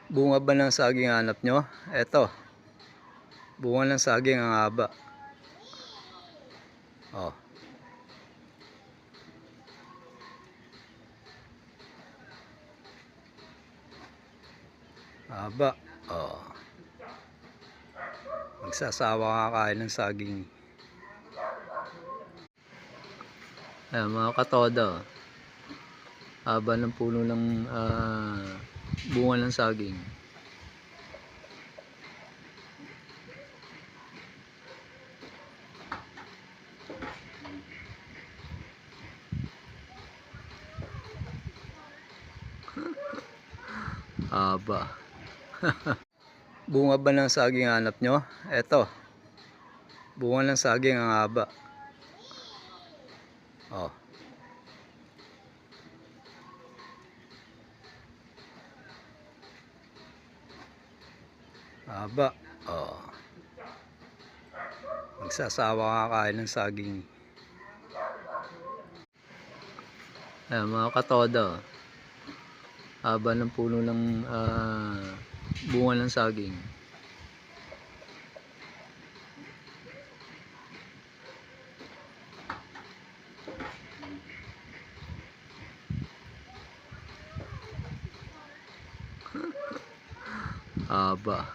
Bunga ba ng saging hanap nyo? Eto, bunga ng saging ang haba. Oh, haba. Oh, magsasawa kakain ng saging. Ayan mga katoda, haba ng puno ng bunga ng saging. Haba. Bunga ba ng saging hanap nyo? Eto, bunga ng saging ang haba. Oh, haba. Oh, magsasawa kakain ng saging. Ayan mga katoda, haba ng puno ng bunga ng saging. Haba.